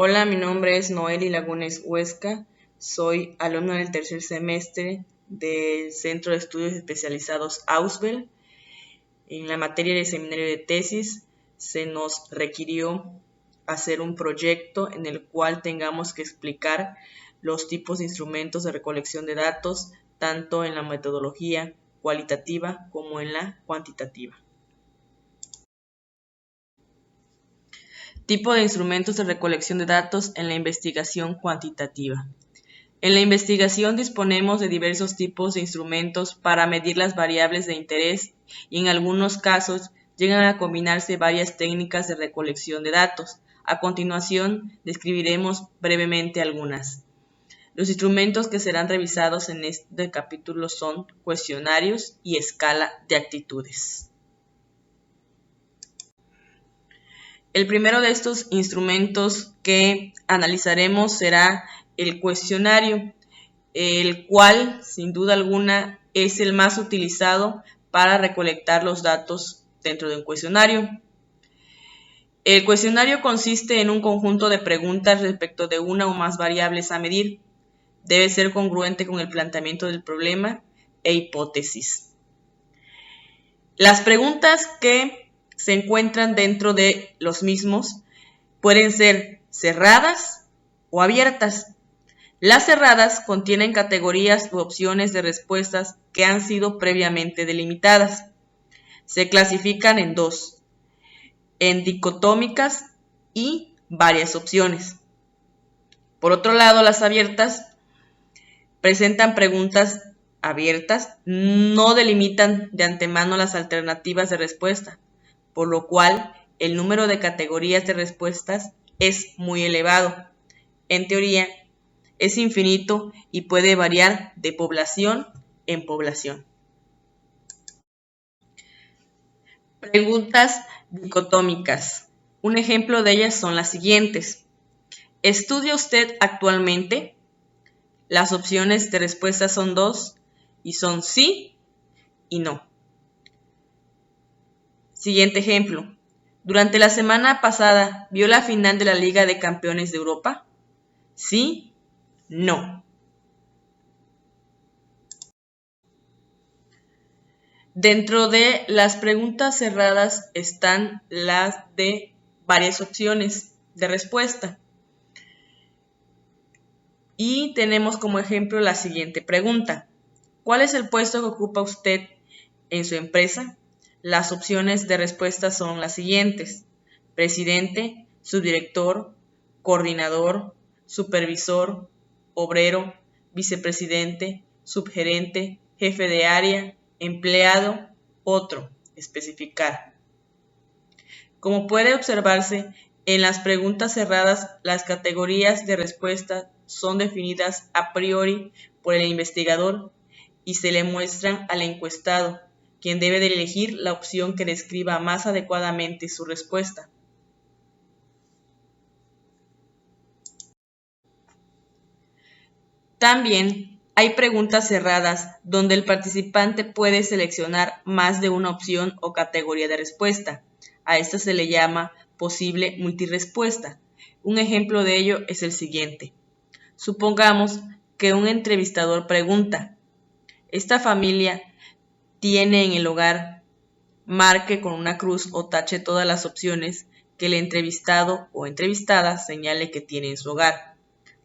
Hola, mi nombre es Noeli Lagunes Huesca, soy alumno del tercer semestre del Centro de Estudios Especializados Ausbel. En la materia de seminario de tesis se nos requirió hacer un proyecto en el cual tengamos que explicar los tipos de instrumentos de recolección de datos, tanto en la metodología cualitativa como en la cuantitativa. Tipo de instrumentos de recolección de datos en la investigación cuantitativa. En la investigación disponemos de diversos tipos de instrumentos para medir las variables de interés y en algunos casos llegan a combinarse varias técnicas de recolección de datos. A continuación, describiremos brevemente algunas. Los instrumentos que serán revisados en este capítulo son cuestionarios y escala de actitudes. El primero de estos instrumentos que analizaremos será el cuestionario, el cual, sin duda alguna, es el más utilizado para recolectar los datos dentro de un cuestionario. El cuestionario consiste en un conjunto de preguntas respecto de una o más variables a medir. Debe ser congruente con el planteamiento del problema e hipótesis. Las preguntas que se encuentran dentro de los mismos pueden ser cerradas o abiertas. Las cerradas contienen categorías u opciones de respuestas que han sido previamente delimitadas. Se clasifican en dos, en dicotómicas y varias opciones. Por otro lado, las abiertas presentan preguntas abiertas, no delimitan de antemano las alternativas de respuesta, por lo cual el número de categorías de respuestas es muy elevado. En teoría, es infinito y puede variar de población en población. Preguntas dicotómicas. Un ejemplo de ellas son las siguientes. ¿Estudia usted actualmente? Las opciones de respuesta son dos y son sí y no. Siguiente ejemplo. ¿Durante la semana pasada vio la final de la Liga de Campeones de Europa? Sí, no. Dentro de las preguntas cerradas están las de varias opciones de respuesta. Y tenemos como ejemplo la siguiente pregunta. ¿Cuál es el puesto que ocupa usted en su empresa? Las opciones de respuesta son las siguientes. Presidente, subdirector, coordinador, supervisor, obrero, vicepresidente, subgerente, jefe de área, empleado, otro, especificar. Como puede observarse, en las preguntas cerradas, las categorías de respuesta son definidas a priori por el investigador y se le muestran al encuestado, quien debe de elegir la opción que describa más adecuadamente su respuesta. También hay preguntas cerradas donde el participante puede seleccionar más de una opción o categoría de respuesta. A esto se le llama posible multirespuesta. Un ejemplo de ello es el siguiente. Supongamos que un entrevistador pregunta, ¿esta familia tiene en el hogar? Marque con una cruz o tache todas las opciones que el entrevistado o entrevistada señale que tiene en su hogar.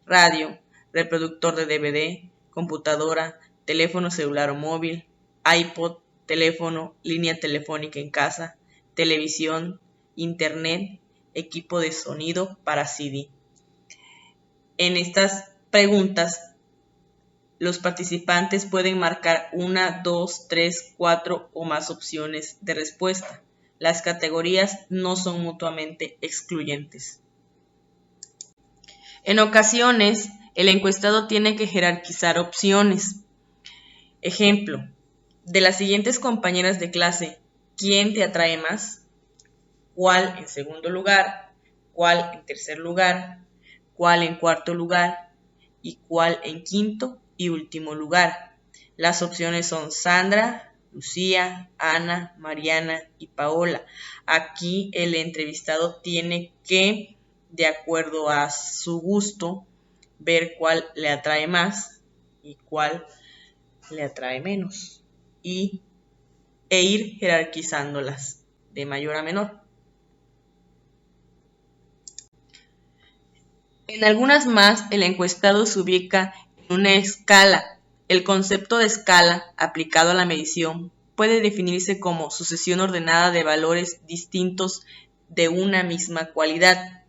Radio, reproductor de DVD, computadora, teléfono celular o móvil, iPod, teléfono, línea telefónica en casa, televisión, internet, equipo de sonido para CD. En estas preguntas, los participantes pueden marcar 1, 2, 3, 4 o más opciones de respuesta. Las categorías no son mutuamente excluyentes. En ocasiones, el encuestado tiene que jerarquizar opciones. Ejemplo, de las siguientes compañeras de clase, ¿quién te atrae más? ¿Cuál en segundo lugar? ¿Cuál en tercer lugar? ¿Cuál en cuarto lugar? ¿Y cuál en quinto y último lugar? Las opciones son Sandra, Lucía, Ana, Mariana y Paola. Aquí el entrevistado tiene que de acuerdo a su gusto, ver cuál le atrae más y cuál le atrae menos e ir jerarquizándolas de mayor a menor. En algunas más, el encuestado se ubica en una escala. El concepto de escala, aplicado a la medición, puede definirse como sucesión ordenada de valores distintos de una misma cualidad.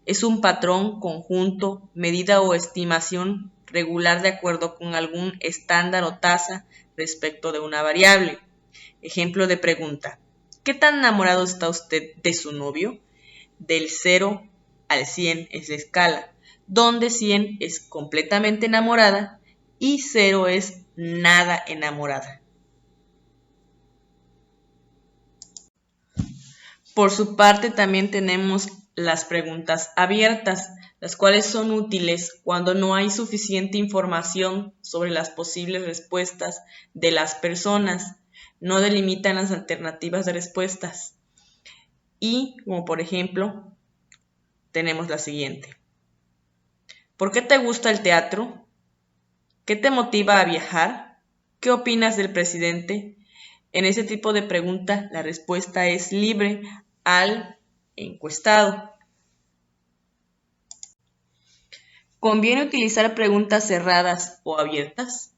Es un patrón, conjunto, medida o estimación regular de acuerdo con algún estándar o tasa respecto de una variable. Ejemplo de pregunta: ¿qué tan enamorado está usted de su novio? Del 0 al 100 es la escala, donde 100 es completamente enamorada y 0 es nada enamorada. Por su parte, también tenemos las preguntas abiertas, las cuales son útiles cuando no hay suficiente información sobre las posibles respuestas de las personas, no delimitan las alternativas de respuestas. Y, como por ejemplo, tenemos la siguiente: ¿por qué te gusta el teatro? ¿Qué te motiva a viajar? ¿Qué opinas del presidente? En ese tipo de pregunta, la respuesta es libre al encuestado. ¿Conviene utilizar preguntas cerradas o abiertas?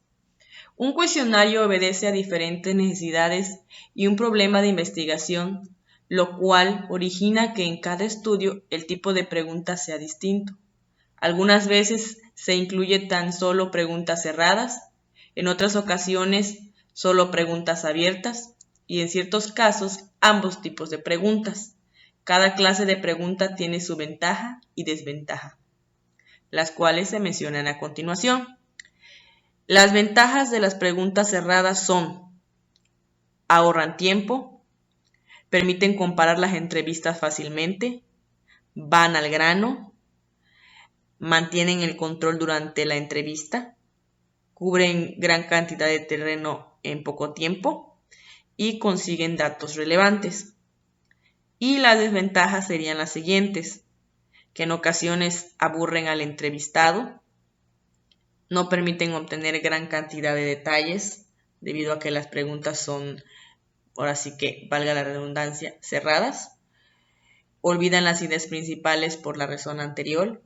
Un cuestionario obedece a diferentes necesidades y un problema de investigación, lo cual origina que en cada estudio el tipo de pregunta sea distinto. Algunas veces se incluye tan solo preguntas cerradas, en otras ocasiones solo preguntas abiertas y en ciertos casos ambos tipos de preguntas. Cada clase de pregunta tiene su ventaja y desventaja, las cuales se mencionan a continuación. Las ventajas de las preguntas cerradas son: ahorran tiempo, permiten comparar las entrevistas fácilmente, van al grano, mantienen el control durante la entrevista, cubren gran cantidad de terreno en poco tiempo y consiguen datos relevantes. Y las desventajas serían las siguientes: que en ocasiones aburren al entrevistado, no permiten obtener gran cantidad de detalles debido a que las preguntas son, ahora sí que valga la redundancia, cerradas, olvidan las ideas principales por la razón anterior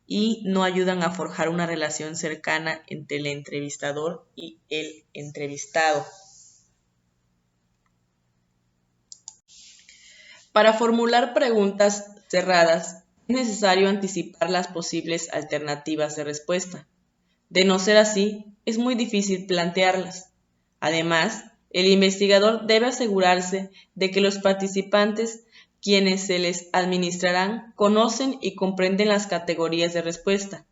y no ayudan a forjar una relación cercana entre el entrevistador y el entrevistado. Para formular preguntas cerradas, es necesario anticipar las posibles alternativas de respuesta. De no ser así, es muy difícil plantearlas. Además, el investigador debe asegurarse de que los participantes, quienes se les administrarán, conocen y comprenden las categorías de respuesta.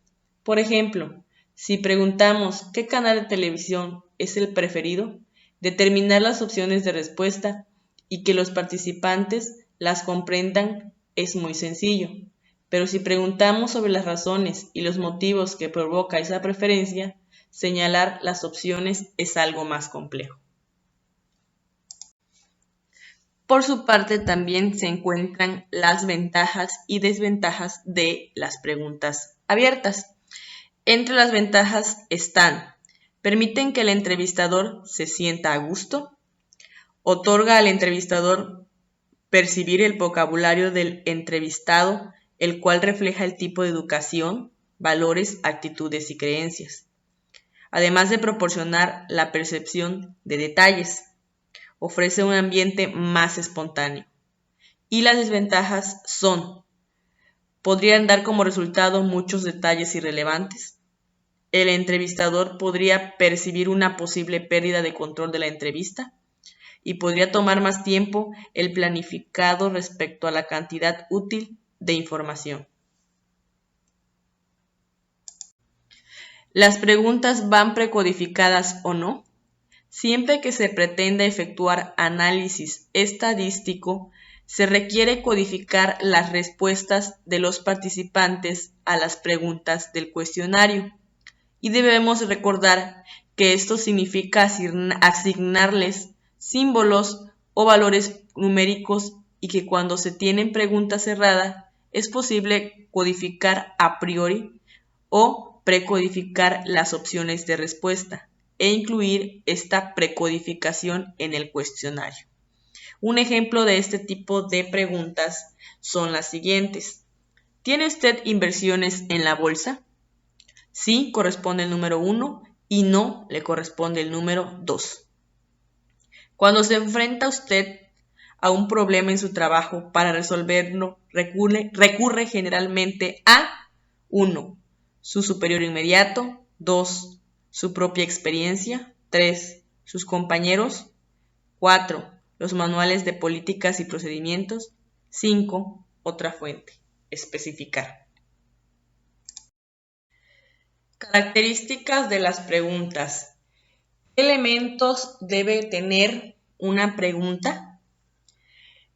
Por ejemplo, si preguntamos ¿qué canal de televisión es el preferido?, determinar las opciones de respuesta y que los participantes las comprendan es muy sencillo. Pero si preguntamos sobre las razones y los motivos que provoca esa preferencia, señalar las opciones es algo más complejo. Por su parte, también se encuentran las ventajas y desventajas de las preguntas abiertas. Entre las ventajas están: permiten que el entrevistador se sienta a gusto, otorga al entrevistador percibir el vocabulario del entrevistado, el cual refleja el tipo de educación, valores, actitudes y creencias, además de proporcionar la percepción de detalles, ofrece un ambiente más espontáneo. Y las desventajas son: podrían dar como resultado muchos detalles irrelevantes, el entrevistador podría percibir una posible pérdida de control de la entrevista, y podría tomar más tiempo el planificado respecto a la cantidad útil de información. ¿Las preguntas van precodificadas o no? Siempre que se pretenda efectuar análisis estadístico, se requiere codificar las respuestas de los participantes a las preguntas del cuestionario. Y debemos recordar que esto significa asignarles símbolos o valores numéricos y que cuando se tienen preguntas cerradas, es posible codificar a priori o precodificar las opciones de respuesta e incluir esta precodificación en el cuestionario. Un ejemplo de este tipo de preguntas son las siguientes. ¿Tiene usted inversiones en la bolsa? Sí, corresponde el número 1 y no le corresponde el número 2. Cuando se enfrenta usted a un problema en su trabajo, para resolverlo recurre generalmente a 1. Su superior inmediato, 2. Su propia experiencia, 3. Sus compañeros, 4. Los manuales de políticas y procedimientos, 5. Otra fuente. Especificar. Características de las preguntas. ¿Qué elementos debe tener una pregunta?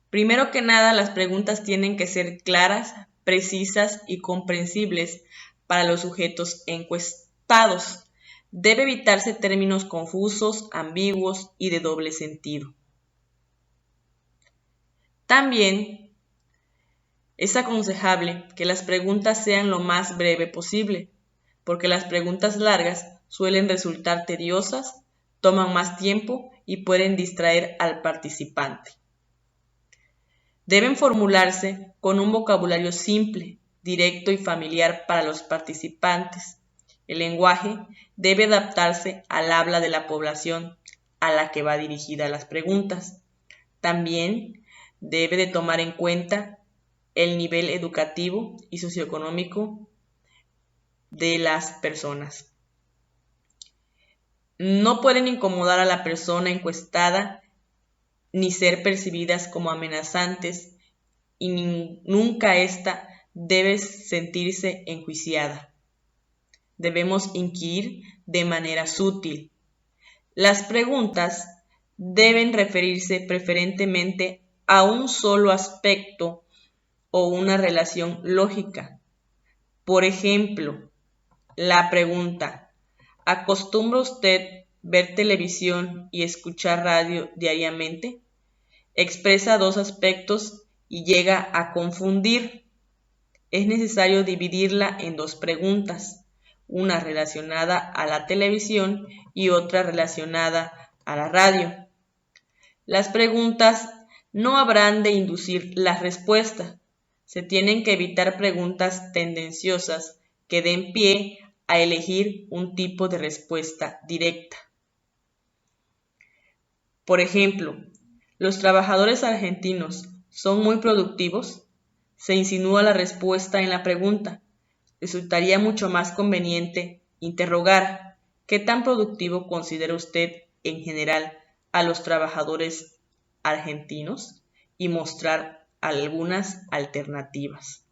Primero que nada, las preguntas tienen que ser claras, precisas y comprensibles para los sujetos encuestados. Debe evitarse términos confusos, ambiguos y de doble sentido. También es aconsejable que las preguntas sean lo más breve posible, porque las preguntas largas suelen resultar tediosas, toman más tiempo y pueden distraer al participante. Deben formularse con un vocabulario simple, directo y familiar para los participantes. El lenguaje debe adaptarse al habla de la población a la que va dirigida las preguntas. También debe de tomar en cuenta el nivel educativo y socioeconómico de las personas. No pueden incomodar a la persona encuestada ni ser percibidas como amenazantes y nunca ésta debe sentirse enjuiciada. Debemos inquirir de manera sutil. Las preguntas deben referirse preferentemente a un solo aspecto o una relación lógica. Por ejemplo, la pregunta: ¿acostumbra usted ver televisión y escuchar radio diariamente? Expresa dos aspectos y llega a confundir. Es necesario dividirla en dos preguntas, una relacionada a la televisión y otra relacionada a la radio. Las preguntas no habrán de inducir las respuestas. Se tienen que evitar preguntas tendenciosas que den pie a elegir un tipo de respuesta directa. Por ejemplo, ¿los trabajadores argentinos son muy productivos? Se insinúa la respuesta en la pregunta. Resultaría mucho más conveniente interrogar: ¿qué tan productivo considera usted en general a los trabajadores argentinos? Y mostrar algunas alternativas.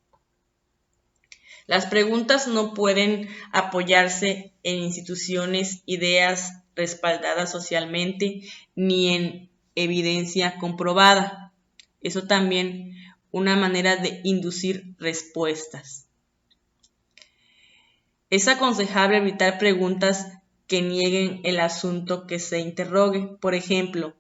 Las preguntas no pueden apoyarse en instituciones, ideas respaldadas socialmente, ni en evidencia comprobada. Eso también una manera de inducir respuestas. Es aconsejable evitar preguntas que nieguen el asunto que se interrogue. Por ejemplo,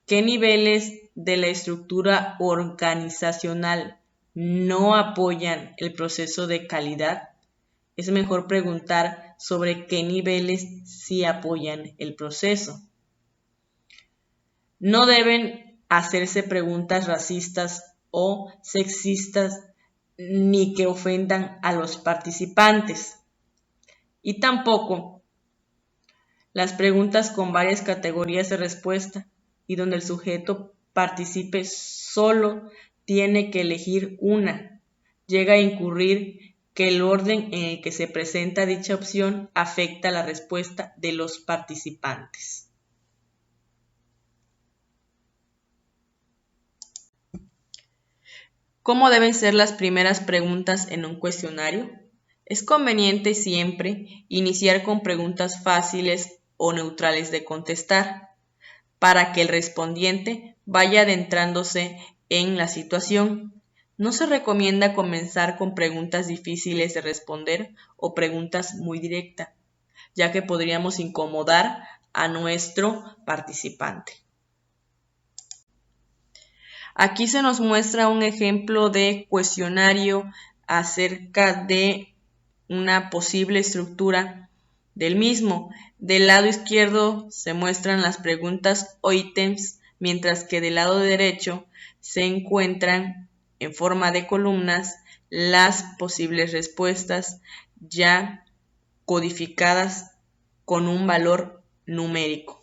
¿qué niveles de la estructura organizacional no apoyan el proceso de calidad? Es mejor preguntar sobre qué niveles sí apoyan el proceso. No deben hacerse preguntas racistas o sexistas ni que ofendan a los participantes. Y tampoco las preguntas con varias categorías de respuesta y donde el sujeto participe solo tiene que elegir una. Llega a incurrir que el orden en el que se presenta dicha opción afecta la respuesta de los participantes. ¿Cómo deben ser las primeras preguntas en un cuestionario? Es conveniente siempre iniciar con preguntas fáciles o neutrales de contestar, para que el respondiente vaya adentrándose en la situación. No se recomienda comenzar con preguntas difíciles de responder o preguntas muy directas, ya que podríamos incomodar a nuestro participante. Aquí se nos muestra un ejemplo de cuestionario acerca de una posible estructura del mismo. Del lado izquierdo se muestran las preguntas o ítems, mientras que del lado derecho se encuentran en forma de columnas las posibles respuestas ya codificadas con un valor numérico.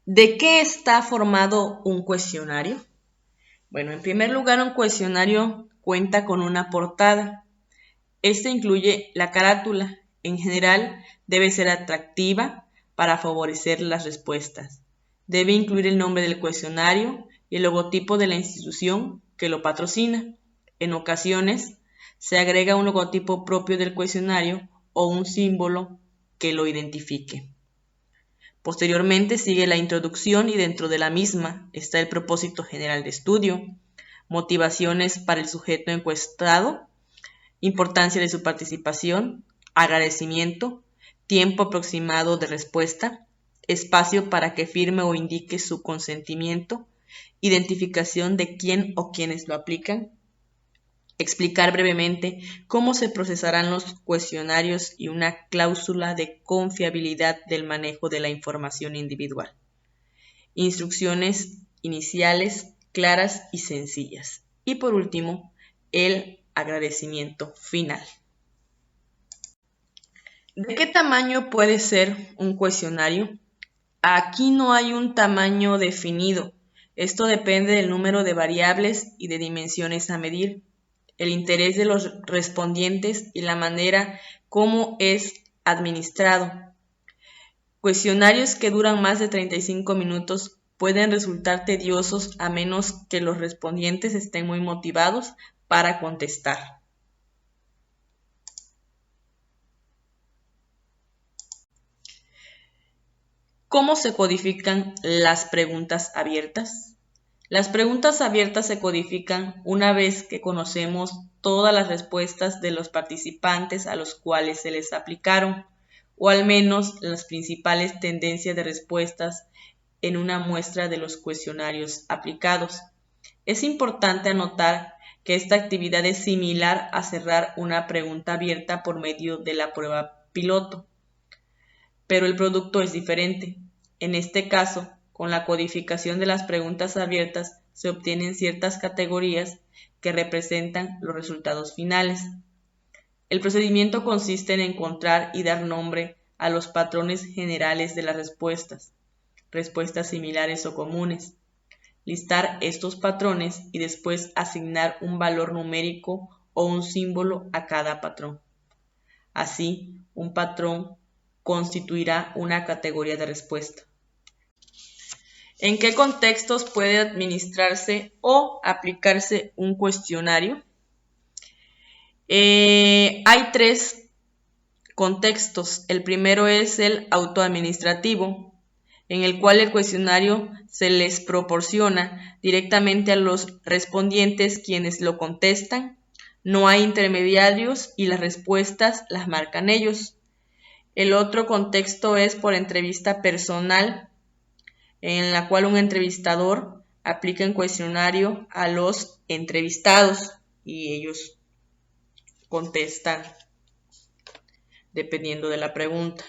¿De qué está formado un cuestionario? Bueno, en primer lugar, un cuestionario cuenta con una portada. Esta incluye la carátula. En general, debe ser atractiva para favorecer las respuestas. Debe incluir el nombre del cuestionario y el logotipo de la institución que lo patrocina. En ocasiones, se agrega un logotipo propio del cuestionario o un símbolo que lo identifique. Posteriormente sigue la introducción y dentro de la misma está el propósito general de estudio, motivaciones para el sujeto encuestado, importancia de su participación, agradecimiento, tiempo aproximado de respuesta, espacio para que firme o indique su consentimiento, identificación de quién o quiénes lo aplican, explicar brevemente cómo se procesarán los cuestionarios y una cláusula de confiabilidad del manejo de la información individual. Instrucciones iniciales claras y sencillas. Y por último, el agradecimiento final. ¿De qué tamaño puede ser un cuestionario? Aquí no hay un tamaño definido. Esto depende del número de variables y de dimensiones a medir, el interés de los respondientes y la manera como es administrado. Cuestionarios que duran más de 35 minutos pueden resultar tediosos a menos que los respondientes estén muy motivados para contestar. ¿Cómo se codifican las preguntas abiertas? Las preguntas abiertas se codifican una vez que conocemos todas las respuestas de los participantes a los cuales se les aplicaron, o al menos las principales tendencias de respuestas en una muestra de los cuestionarios aplicados. Es importante anotar que esta actividad es similar a cerrar una pregunta abierta por medio de la prueba piloto, pero el producto es diferente. En este caso, con la codificación de las preguntas abiertas se obtienen ciertas categorías que representan los resultados finales. El procedimiento consiste en encontrar y dar nombre a los patrones generales de las respuestas similares o comunes, listar estos patrones y después asignar un valor numérico o un símbolo a cada patrón. Así, un patrón constituirá una categoría de respuesta. ¿En qué contextos puede administrarse o aplicarse un cuestionario? Hay 3 contextos. El primero es el autoadministrativo, en el cual el cuestionario se les proporciona directamente a los respondientes quienes lo contestan. No hay intermediarios y las respuestas las marcan ellos. El otro contexto es por entrevista personal, en la cual un entrevistador aplica un cuestionario a los entrevistados y ellos contestan dependiendo de la pregunta.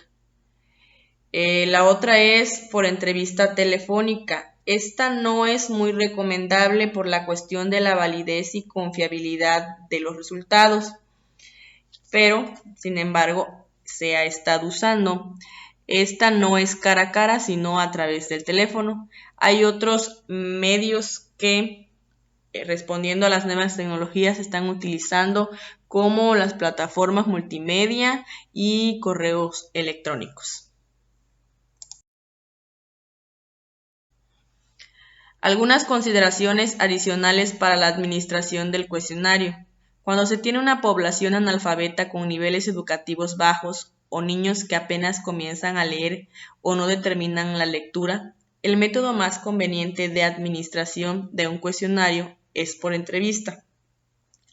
La otra es por entrevista telefónica. Esta no es muy recomendable por la cuestión de la validez y confiabilidad de los resultados, pero sin embargo se ha estado usando. Esta no es cara a cara, sino a través del teléfono. Hay otros medios que, respondiendo a las nuevas tecnologías, se están utilizando, como las plataformas multimedia y correos electrónicos. Algunas consideraciones adicionales para la administración del cuestionario. Cuando se tiene una población analfabeta con niveles educativos bajos, o niños que apenas comienzan a leer o no determinan la lectura, el método más conveniente de administración de un cuestionario es por entrevista.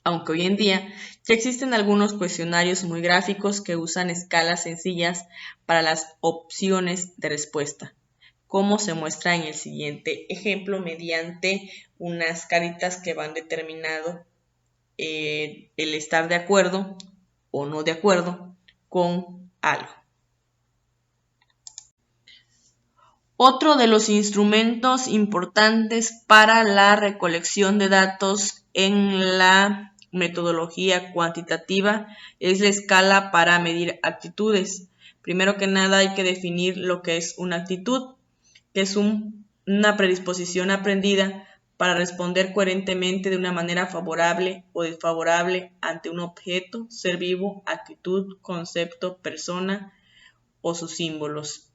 Aunque hoy en día ya existen algunos cuestionarios muy gráficos que usan escalas sencillas para las opciones de respuesta. como se muestra en el siguiente ejemplo mediante unas caritas que van determinando el estar de acuerdo o no de acuerdo con algo. Otro de los instrumentos importantes para la recolección de datos en la metodología cuantitativa es la escala para medir actitudes. Primero que nada hay que definir lo que es una actitud, que es una predisposición aprendida para responder coherentemente de una manera favorable o desfavorable ante un objeto, ser vivo, actitud, concepto, persona o sus símbolos.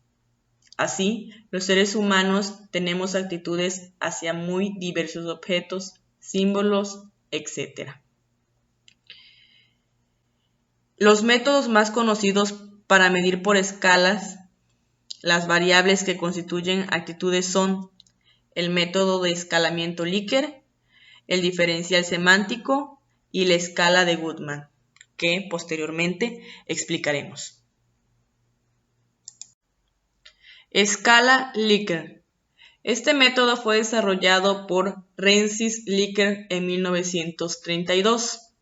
Así, los seres humanos tenemos actitudes hacia muy diversos objetos, símbolos, etc. Los métodos más conocidos para medir por escalas las variables que constituyen actitudes son el método de escalamiento Likert, el diferencial semántico y la escala de Goodman, que posteriormente explicaremos. Escala Likert. Este método fue desarrollado por Rensis Likert en 1932.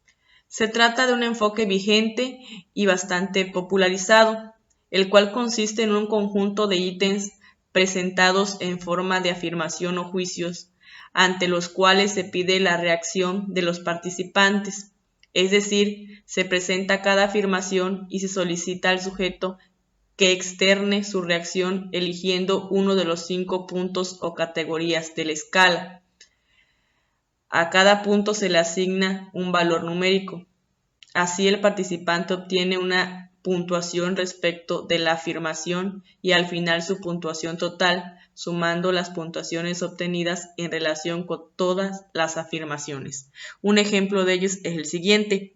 Se trata de un enfoque vigente y bastante popularizado, el cual consiste en un conjunto de ítems presentados en forma de afirmación o juicios, ante los cuales se pide la reacción de los participantes. Es decir, se presenta cada afirmación y se solicita al sujeto que externe su reacción eligiendo uno de los 5 puntos o categorías de la escala. A cada punto se le asigna un valor numérico. Así el participante obtiene una puntuación respecto de la afirmación y al final su puntuación total, sumando las puntuaciones obtenidas en relación con todas las afirmaciones. Un ejemplo de ellos es el siguiente.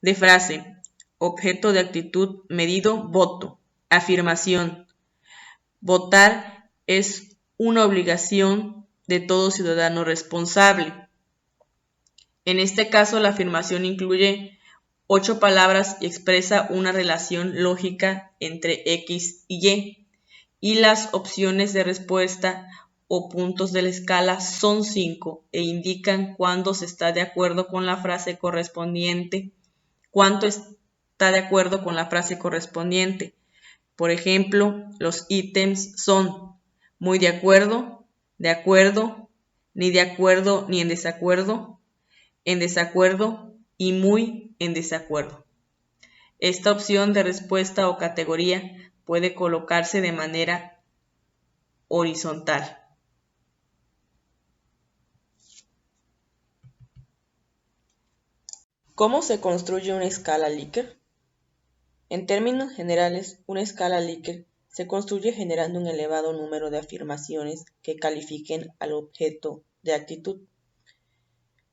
De frase, objeto de actitud medido, voto. Afirmación, votar es una obligación de todo ciudadano responsable. En este caso, la afirmación incluye 8 palabras y expresa una relación lógica entre X y Y las opciones de respuesta o puntos de la escala son 5 e indican cuándo se está de acuerdo con la frase correspondiente, cuánto está de acuerdo con la frase correspondiente. Por ejemplo, los ítems son muy de acuerdo, ni de acuerdo ni en desacuerdo y muy en desacuerdo. Esta opción de respuesta o categoría puede colocarse de manera horizontal. ¿Cómo se construye una escala Likert? En términos generales, una escala Likert se construye generando un elevado número de afirmaciones que califiquen al objeto de actitud.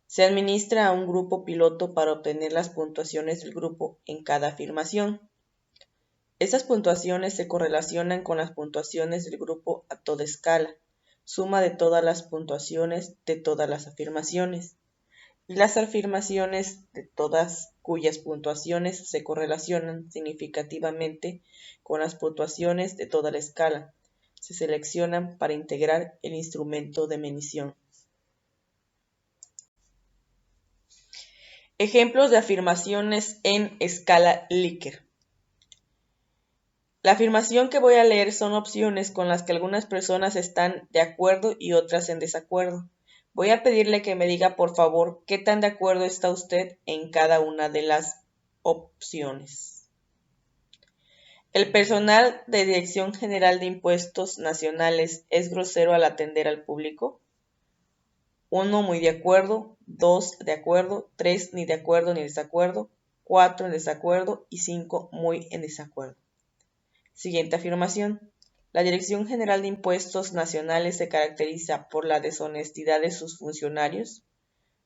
Se administra a un grupo piloto para obtener las puntuaciones del grupo en cada afirmación. Estas puntuaciones se correlacionan con las puntuaciones del grupo a toda escala, suma de todas las puntuaciones de todas las afirmaciones, y las afirmaciones de todas cuyas puntuaciones se correlacionan significativamente con las puntuaciones de toda la escala, se seleccionan para integrar el instrumento de medición. Ejemplos de afirmaciones en escala Likert. La afirmación que voy a leer son opciones con las que algunas personas están de acuerdo y otras en desacuerdo. Voy a pedirle que me diga por favor qué tan de acuerdo está usted en cada una de las opciones. El personal de Dirección General de Impuestos Nacionales es grosero al atender al público. 1, muy de acuerdo. 2, de acuerdo. 3, ni de acuerdo ni desacuerdo. 4, en desacuerdo. Y 5, muy en desacuerdo. Siguiente afirmación. La Dirección General de Impuestos Nacionales se caracteriza por la deshonestidad de sus funcionarios.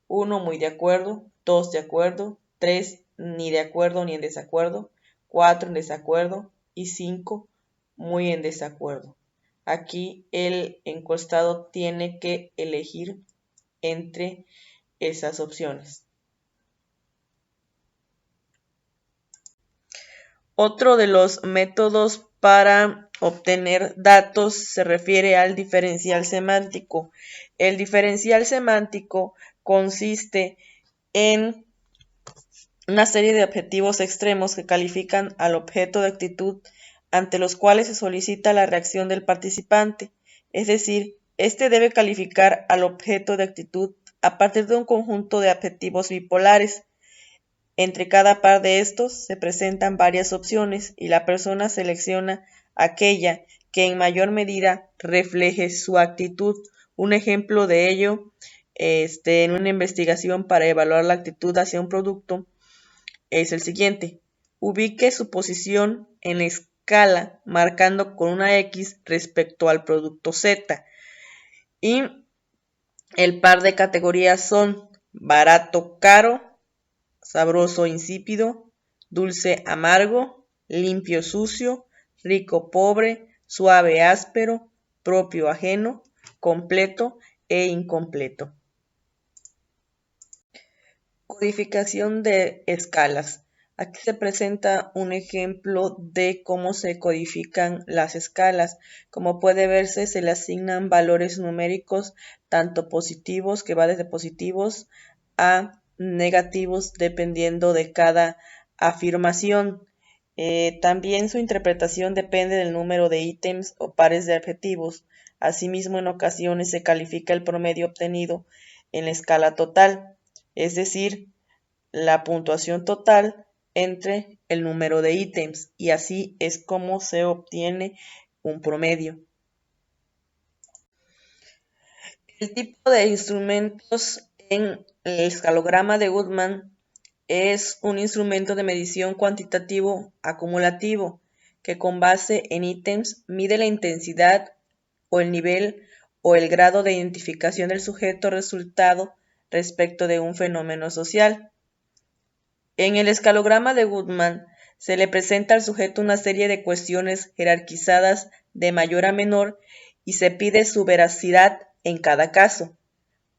1, muy de acuerdo. 2, de acuerdo. 3, ni de acuerdo ni en desacuerdo. 4, en desacuerdo. Y 5, muy en desacuerdo. Aquí el encuestado tiene que elegir entre esas opciones. Otro de los métodos para obtener datos se refiere al diferencial semántico. El diferencial semántico consiste en una serie de objetivos extremos que califican al objeto de actitud ante los cuales se solicita la reacción del participante, es decir, éste debe calificar al objeto de actitud a partir de un conjunto de adjetivos bipolares. Entre cada par de estos se presentan varias opciones y la persona selecciona aquella que en mayor medida refleje su actitud. Un ejemplo de ello, en una investigación para evaluar la actitud hacia un producto, es el siguiente. Ubique su posición en la escala marcando con una X respecto al producto Z. Y el par de categorías son barato caro, sabroso insípido, dulce amargo, limpio sucio, rico pobre, suave áspero, propio ajeno, completo e incompleto. Codificación de escalas. Aquí se presenta un ejemplo de cómo se codifican las escalas. Como puede verse, se le asignan valores numéricos, tanto positivos, que va desde positivos, a negativos, dependiendo de cada afirmación. También su interpretación depende del número de ítems o pares de adjetivos. Asimismo, en ocasiones se califica el promedio obtenido en la escala total, es decir, la puntuación total entre el número de ítems, y así es como se obtiene un promedio. El tipo de instrumentos en el escalograma de Goodman es un instrumento de medición cuantitativo acumulativo que con base en ítems mide la intensidad o el nivel o el grado de identificación del sujeto resultado respecto de un fenómeno social. En el escalograma de Goodman se le presenta al sujeto una serie de cuestiones jerarquizadas de mayor a menor y se pide su veracidad en cada caso.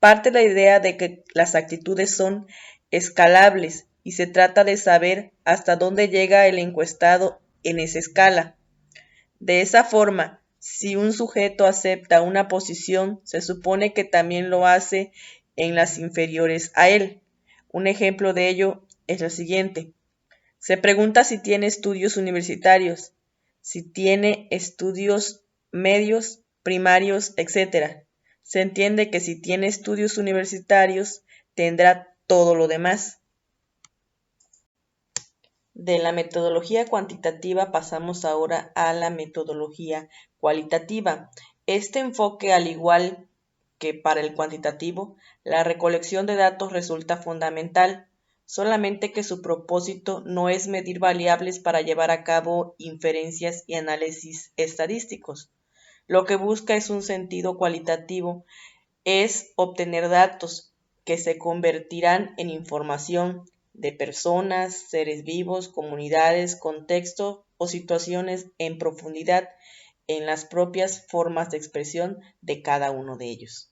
Parte la idea de que las actitudes son escalables y se trata de saber hasta dónde llega el encuestado en esa escala. De esa forma, si un sujeto acepta una posición, se supone que también lo hace en las inferiores a él. Un ejemplo de ello es el siguiente. Se pregunta si tiene estudios universitarios, si tiene estudios medios, primarios, etc. Se entiende que si tiene estudios universitarios, tendrá todo lo demás. De la metodología cuantitativa pasamos ahora a la metodología cualitativa. Este enfoque, al igual que para el cuantitativo, la recolección de datos resulta fundamental, solamente que su propósito no es medir variables para llevar a cabo inferencias y análisis estadísticos. Lo que busca es un sentido cualitativo, es obtener datos que se convertirán en información de personas, seres vivos, comunidades, contexto o situaciones en profundidad en las propias formas de expresión de cada uno de ellos.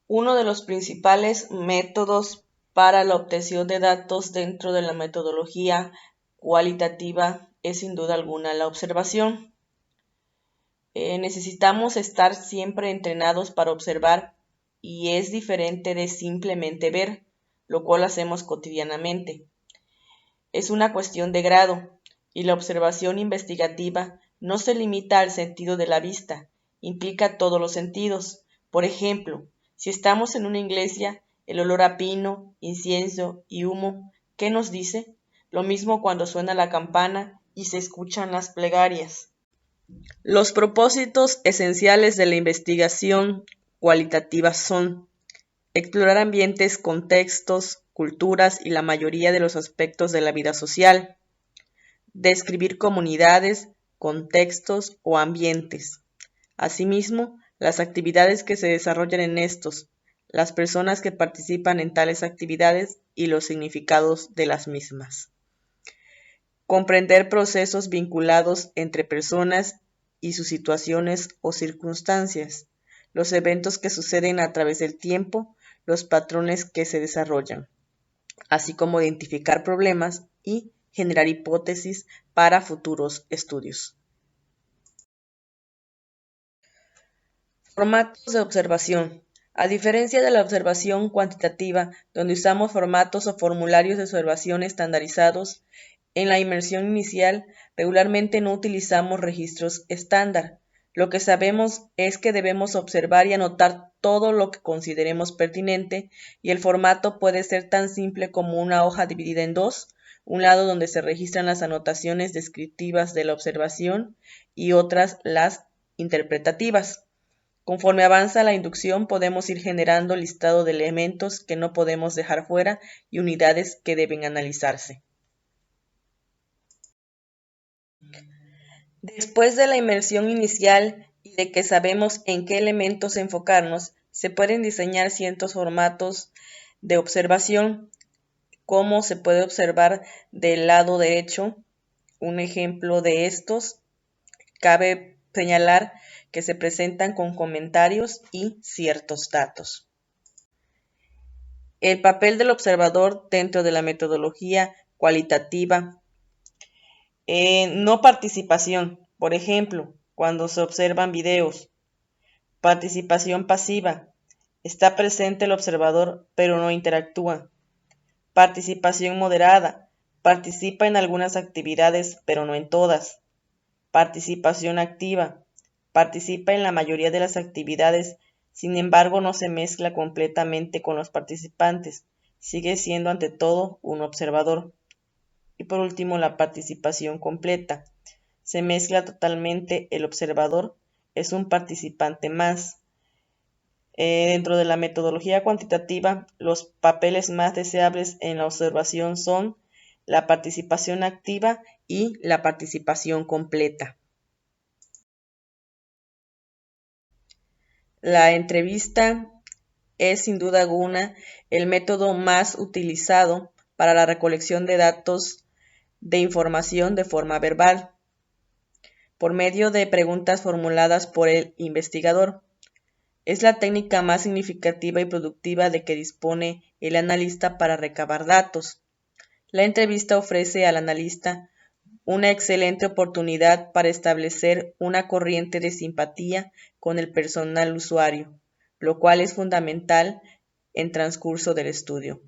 Uno de los principales métodos para la obtención de datos dentro de la metodología cualitativa es sin duda alguna la observación. Necesitamos estar siempre entrenados para observar y es diferente de simplemente ver, lo cual hacemos cotidianamente. Es una cuestión de grado y la observación investigativa no se limita al sentido de la vista, implica todos los sentidos. Por ejemplo, si estamos en una iglesia, el olor a pino, incienso y humo, ¿qué nos dice? Lo mismo cuando suena la campana y se escuchan las plegarias. Los propósitos esenciales de la investigación cualitativa son explorar ambientes, contextos, culturas y la mayoría de los aspectos de la vida social, describir comunidades, contextos o ambientes. Asimismo, las actividades que se desarrollan en estos, las personas que participan en tales actividades y los significados de las mismas. Comprender procesos vinculados entre personas y sus situaciones o circunstancias, los eventos que suceden a través del tiempo, los patrones que se desarrollan, así como identificar problemas y generar hipótesis para futuros estudios. Formatos de observación. A diferencia de la observación cuantitativa, donde usamos formatos o formularios de observación estandarizados, en la inmersión inicial regularmente no utilizamos registros estándar. Lo que sabemos es que debemos observar y anotar todo lo que consideremos pertinente, y el formato puede ser tan simple como una hoja dividida en dos, un lado donde se registran las anotaciones descriptivas de la observación y otras las interpretativas. Conforme avanza la inducción, podemos ir generando listado de elementos que no podemos dejar fuera y unidades que deben analizarse. Después de la inmersión inicial y de que sabemos en qué elementos enfocarnos, se pueden diseñar ciertos formatos de observación, como se puede observar del lado derecho. Un ejemplo de estos, cabe señalar que se presentan con comentarios y ciertos datos. El papel del observador dentro de la metodología cualitativa. No participación, por ejemplo, cuando se observan videos. Participación pasiva. Está presente el observador, pero no interactúa. Participación moderada. Participa en algunas actividades, pero no en todas. Participación activa. Participa en la mayoría de las actividades, sin embargo no se mezcla completamente con los participantes. Sigue siendo ante todo un observador. Y por último, la participación completa. Se mezcla totalmente el observador, es un participante más. Dentro de la metodología cuantitativa, los papeles más deseables en la observación son la participación activa y la participación completa. La entrevista es sin duda alguna el método más utilizado para la recolección de datos de información de forma verbal, por medio de preguntas formuladas por el investigador. Es la técnica más significativa y productiva de que dispone el analista para recabar datos. La entrevista ofrece al analista una excelente oportunidad para establecer una corriente de simpatía con el personal usuario, lo cual es fundamental en transcurso del estudio.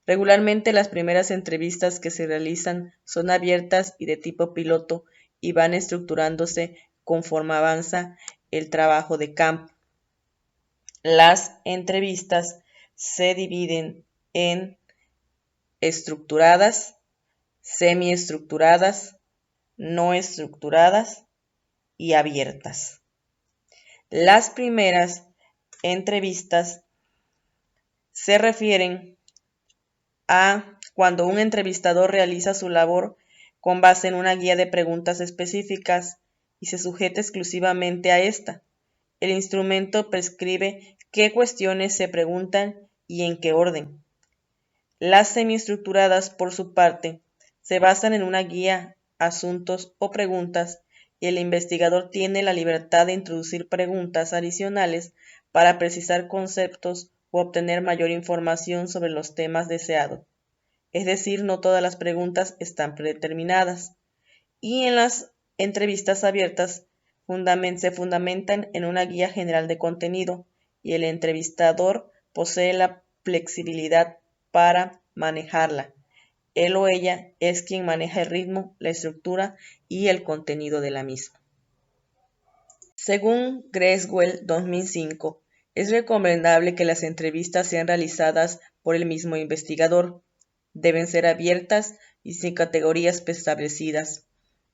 Regularmente las primeras entrevistas que se realizan son abiertas y de tipo piloto y van estructurándose conforme avanza el trabajo de campo. Las entrevistas se dividen en estructuradas, semiestructuradas, no estructuradas y abiertas. Las primeras entrevistas se refieren a cuando un entrevistador realiza su labor con base en una guía de preguntas específicas y se sujeta exclusivamente a esta. El instrumento prescribe qué cuestiones se preguntan y en qué orden. Las semiestructuradas, por su parte, se basan en una guía, asuntos o preguntas, y el investigador tiene la libertad de introducir preguntas adicionales para precisar conceptos o obtener mayor información sobre los temas deseados. Es decir, no todas las preguntas están predeterminadas. Y en las entrevistas abiertas se fundamentan en una guía general de contenido, y el entrevistador posee la flexibilidad para manejarla. Él o ella es quien maneja el ritmo, la estructura y el contenido de la misma. Según Creswell 2005, es recomendable que las entrevistas sean realizadas por el mismo investigador. Deben ser abiertas y sin categorías preestablecidas,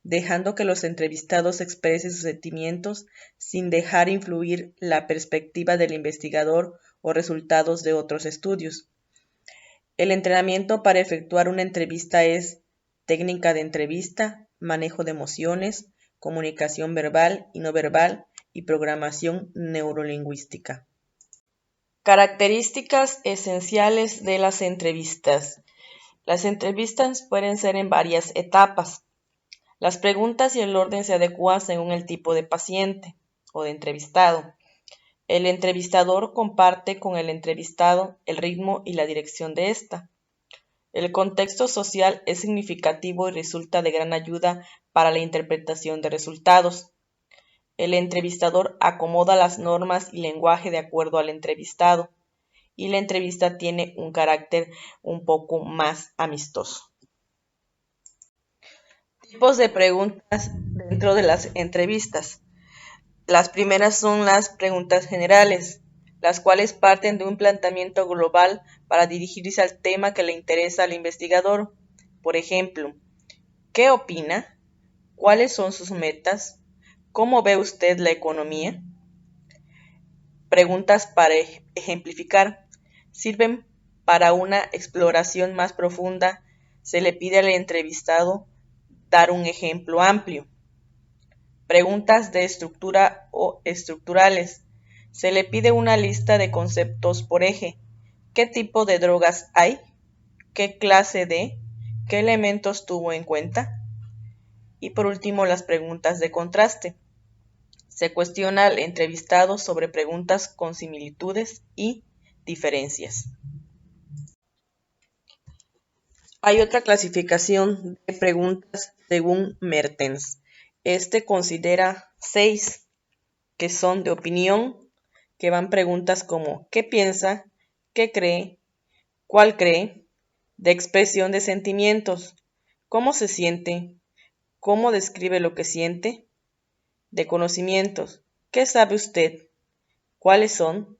dejando que los entrevistados expresen sus sentimientos sin dejar influir la perspectiva del investigador o resultados de otros estudios. El entrenamiento para efectuar una entrevista es técnica de entrevista, manejo de emociones, comunicación verbal y no verbal y programación neurolingüística. Características esenciales de las entrevistas. Las entrevistas pueden ser en varias etapas. Las preguntas y el orden se adecúan según el tipo de paciente o de entrevistado. El entrevistador comparte con el entrevistado el ritmo y la dirección de esta. El contexto social es significativo y resulta de gran ayuda para la interpretación de resultados. El entrevistador acomoda las normas y lenguaje de acuerdo al entrevistado, y la entrevista tiene un carácter un poco más amistoso. Tipos de preguntas dentro de las entrevistas. Las primeras son las preguntas generales, las cuales parten de un planteamiento global para dirigirse al tema que le interesa al investigador. Por ejemplo, ¿qué opina? ¿Cuáles son sus metas? ¿Cómo ve usted la economía? Preguntas para ejemplificar. Sirven para una exploración más profunda. Se le pide al entrevistado dar un ejemplo amplio. Preguntas de estructura o estructurales. Se le pide una lista de conceptos por eje. ¿Qué tipo de drogas hay? ¿Qué clase de? ¿Qué elementos tuvo en cuenta? Y por último, las preguntas de contraste. Se cuestiona al entrevistado sobre preguntas con similitudes y diferencias. Hay otra clasificación de preguntas según Mertens. Este considera 6, que son de opinión, que van preguntas como ¿qué piensa? ¿Qué cree? ¿Cuál cree? De expresión de sentimientos. ¿Cómo se siente? ¿Cómo describe lo que siente? De conocimientos. ¿Qué sabe usted? ¿Cuáles son?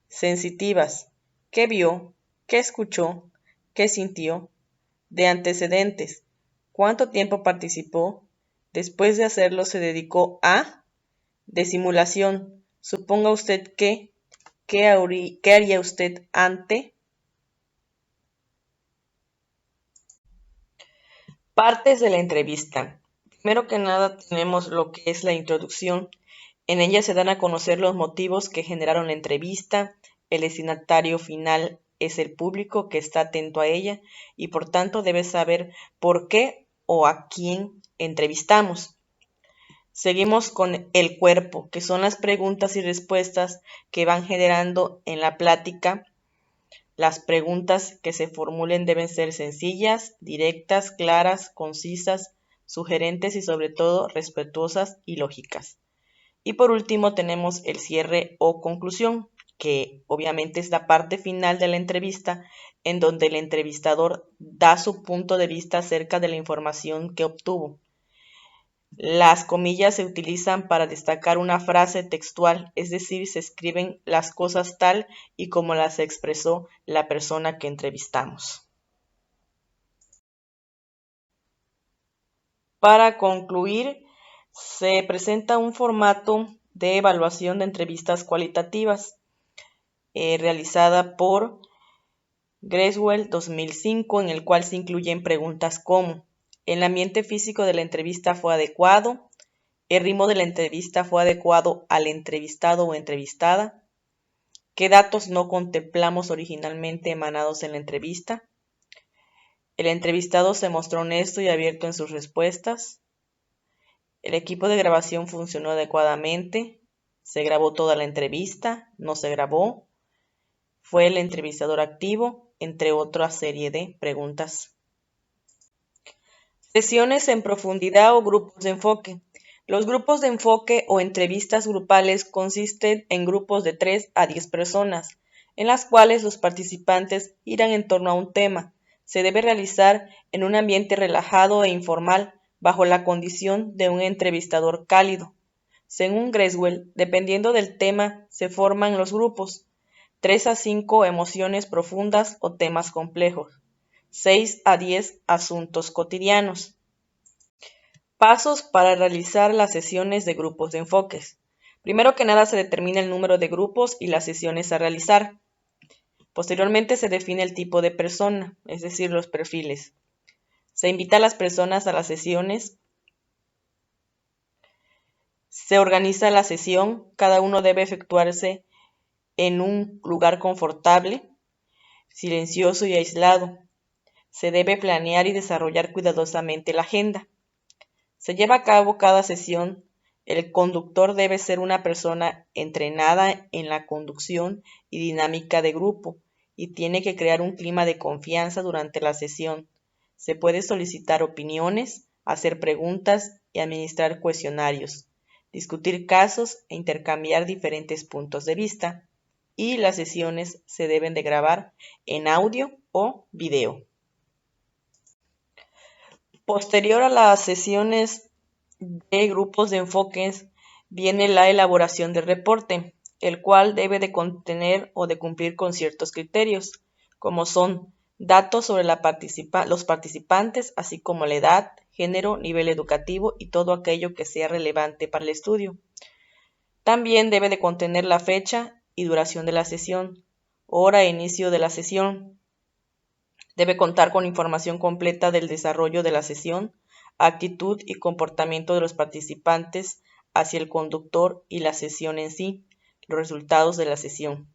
Sensitivas. ¿Qué vio? ¿Qué escuchó? ¿Qué sintió? De antecedentes. ¿Cuánto tiempo participó? Después de hacerlo se dedicó a. De simulación. Suponga usted que. ¿Qué haría usted ante? Partes de la entrevista. Primero que nada tenemos lo que es la introducción. En ella se dan a conocer los motivos que generaron la entrevista. El destinatario final es el público que está atento a ella y por tanto debe saber por qué o a quién entrevistamos. Seguimos con el cuerpo, que son las preguntas y respuestas que van generando en la plática. Las preguntas que se formulen deben ser sencillas, directas, claras, concisas, sugerentes y sobre todo respetuosas y lógicas. Y por último tenemos el cierre o conclusión, que obviamente es la parte final de la entrevista en donde el entrevistador da su punto de vista acerca de la información que obtuvo. Las comillas se utilizan para destacar una frase textual, es decir, se escriben las cosas tal y como las expresó la persona que entrevistamos. Para concluir, se presenta un formato de evaluación de entrevistas cualitativas realizada por Greswell 2005, en el cual se incluyen preguntas como: ¿el ambiente físico de la entrevista fue adecuado? ¿El ritmo de la entrevista fue adecuado al entrevistado o entrevistada? ¿Qué datos no contemplamos originalmente emanados en la entrevista? ¿El entrevistado se mostró honesto y abierto en sus respuestas? ¿El equipo de grabación funcionó adecuadamente? ¿Se grabó toda la entrevista? ¿No se grabó? ¿Fue el entrevistador activo? Entre otra serie de preguntas. Sesiones en profundidad o grupos de enfoque. Los grupos de enfoque o entrevistas grupales consisten en grupos de 3 a 10 personas, en las cuales los participantes irán en torno a un tema. Se debe realizar en un ambiente relajado e informal, bajo la condición de un entrevistador cálido. Según Greswell, dependiendo del tema, se forman los grupos: 3 a 5 emociones profundas o temas complejos, 6 a 10 asuntos cotidianos. Pasos para realizar las sesiones de grupos de enfoques. Primero que nada se determina el número de grupos y las sesiones a realizar. Posteriormente se define el tipo de persona, es decir, los perfiles. Se invita a las personas a las sesiones. Se organiza la sesión. Cada uno debe efectuarse en un lugar confortable, silencioso y aislado. Se debe planear y desarrollar cuidadosamente la agenda. Se lleva a cabo cada sesión. El conductor debe ser una persona entrenada en la conducción y dinámica de grupo y tiene que crear un clima de confianza durante la sesión. Se puede solicitar opiniones, hacer preguntas y administrar cuestionarios, discutir casos e intercambiar diferentes puntos de vista. Y las sesiones se deben de grabar en audio o video. Posterior a las sesiones de grupos de enfoques viene la elaboración del reporte, el cual debe de contener o de cumplir con ciertos criterios, como son datos sobre los participantes, así como la edad, género, nivel educativo y todo aquello que sea relevante para el estudio. También debe de contener la fecha y duración de la sesión, hora e inicio de la sesión. Debe contar con información completa del desarrollo de la sesión, actitud y comportamiento de los participantes hacia el conductor y la sesión en sí, los resultados de la sesión.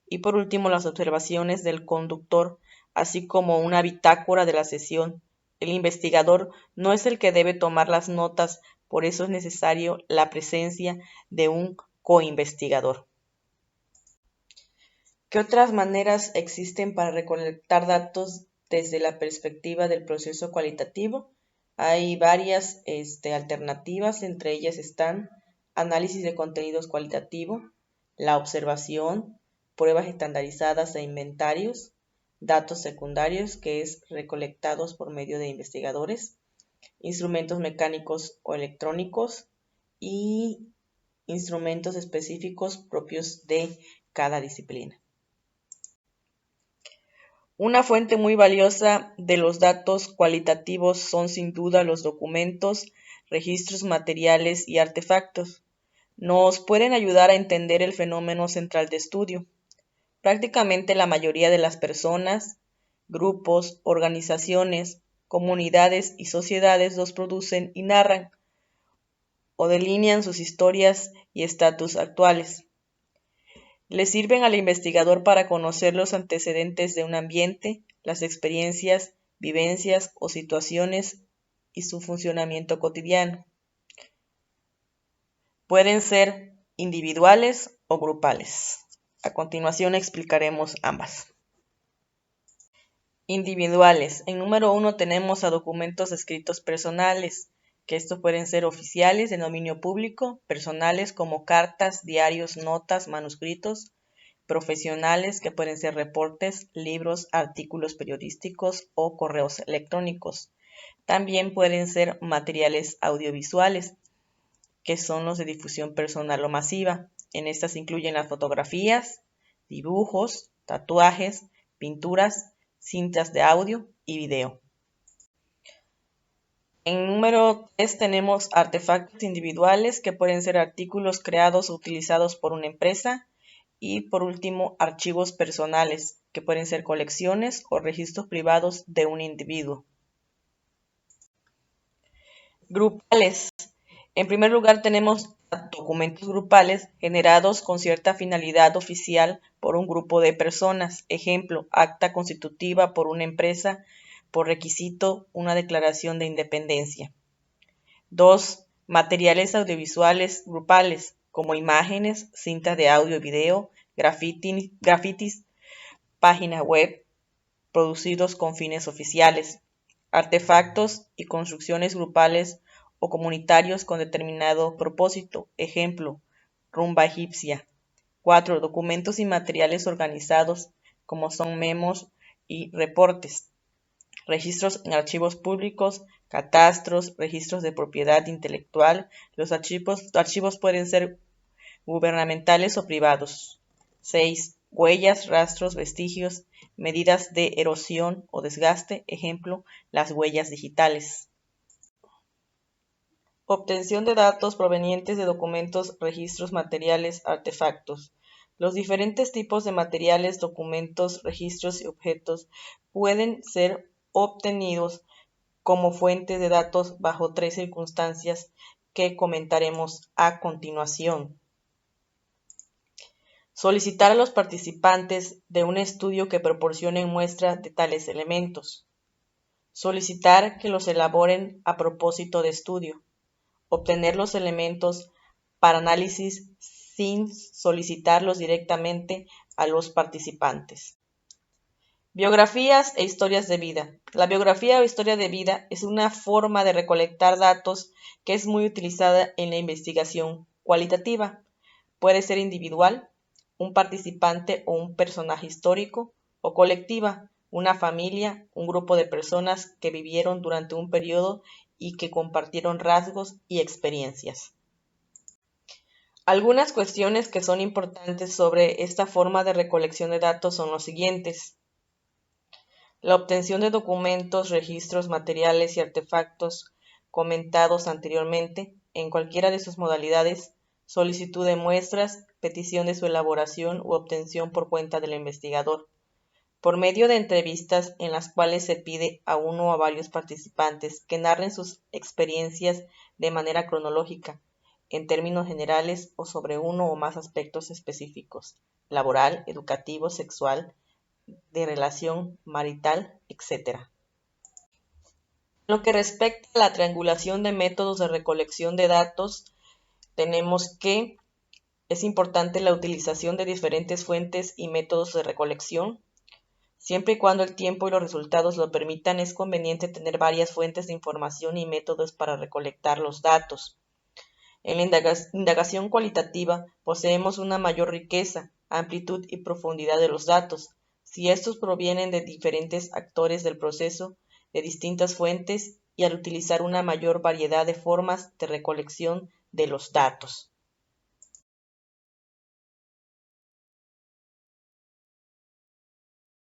Y por último, las observaciones del conductor, así como una bitácora de la sesión. El investigador no es el que debe tomar las notas, por eso es necesario la presencia de un coinvestigador. ¿Qué otras maneras existen para recolectar datos desde la perspectiva del proceso cualitativo? Hay varias alternativas, entre ellas están análisis de contenidos cualitativo, la observación, pruebas estandarizadas e inventarios, datos secundarios, que es recolectados por medio de investigadores, instrumentos mecánicos o electrónicos y instrumentos específicos propios de cada disciplina. Una fuente muy valiosa de los datos cualitativos son sin duda los documentos, registros materiales y artefactos. Nos pueden ayudar a entender el fenómeno central de estudio. Prácticamente la mayoría de las personas, grupos, organizaciones, comunidades y sociedades los producen y narran o delinean sus historias y estatus actuales. Le sirven al investigador para conocer los antecedentes de un ambiente, las experiencias, vivencias o situaciones y su funcionamiento cotidiano. Pueden ser individuales o grupales. A continuación explicaremos ambas. Individuales. En número 1 tenemos a documentos escritos personales, que estos pueden ser oficiales de dominio público, personales como cartas, diarios, notas, manuscritos, profesionales que pueden ser reportes, libros, artículos periodísticos o correos electrónicos. También pueden ser materiales audiovisuales, que son los de difusión personal o masiva. En estas incluyen las fotografías, dibujos, tatuajes, pinturas, cintas de audio y video. En número 3 tenemos artefactos individuales que pueden ser artículos creados o utilizados por una empresa. Y por último, archivos personales que pueden ser colecciones o registros privados de un individuo. Grupales. En primer lugar tenemos documentos grupales generados con cierta finalidad oficial por un grupo de personas. Ejemplo, acta constitutiva por una empresa, por requisito una declaración de independencia. 2. Materiales audiovisuales grupales, como imágenes, cintas de audio y video, grafitis, página web, producidos con fines oficiales, artefactos y construcciones grupales o comunitarios con determinado propósito. Ejemplo, rumba egipcia. 4. Documentos y materiales organizados, como son memos y reportes, registros en archivos públicos, catastros, registros de propiedad intelectual. Los archivos pueden ser gubernamentales o privados. 6. Huellas, rastros, vestigios, medidas de erosión o desgaste, ejemplo, las huellas digitales. Obtención de datos provenientes de documentos, registros, materiales, artefactos. Los diferentes tipos de materiales, documentos, registros y objetos pueden ser obtenidos como fuentes de datos bajo 3 circunstancias que comentaremos a continuación. Solicitar a los participantes de un estudio que proporcionen muestra de tales elementos. Solicitar que los elaboren a propósito de estudio. Obtener los elementos para análisis sin solicitarlos directamente a los participantes. Biografías e historias de vida. La biografía o historia de vida es una forma de recolectar datos que es muy utilizada en la investigación cualitativa. Puede ser individual, un participante o un personaje histórico, o colectiva, una familia, un grupo de personas que vivieron durante un periodo y que compartieron rasgos y experiencias. Algunas cuestiones que son importantes sobre esta forma de recolección de datos son los siguientes. La obtención de documentos, registros, materiales y artefactos comentados anteriormente, en cualquiera de sus modalidades, solicitud de muestras, petición de su elaboración u obtención por cuenta del investigador, por medio de entrevistas en las cuales se pide a uno o a varios participantes que narren sus experiencias de manera cronológica, en términos generales o sobre uno o más aspectos específicos, laboral, educativo, sexual, de relación marital, etc. En lo que respecta a la triangulación de métodos de recolección de datos, tenemos que es importante la utilización de diferentes fuentes y métodos de recolección. Siempre y cuando el tiempo y los resultados lo permitan, es conveniente tener varias fuentes de información y métodos para recolectar los datos. En la indagación cualitativa poseemos una mayor riqueza, amplitud y profundidad de los datos, si estos provienen de diferentes actores del proceso, de distintas fuentes y al utilizar una mayor variedad de formas de recolección de los datos.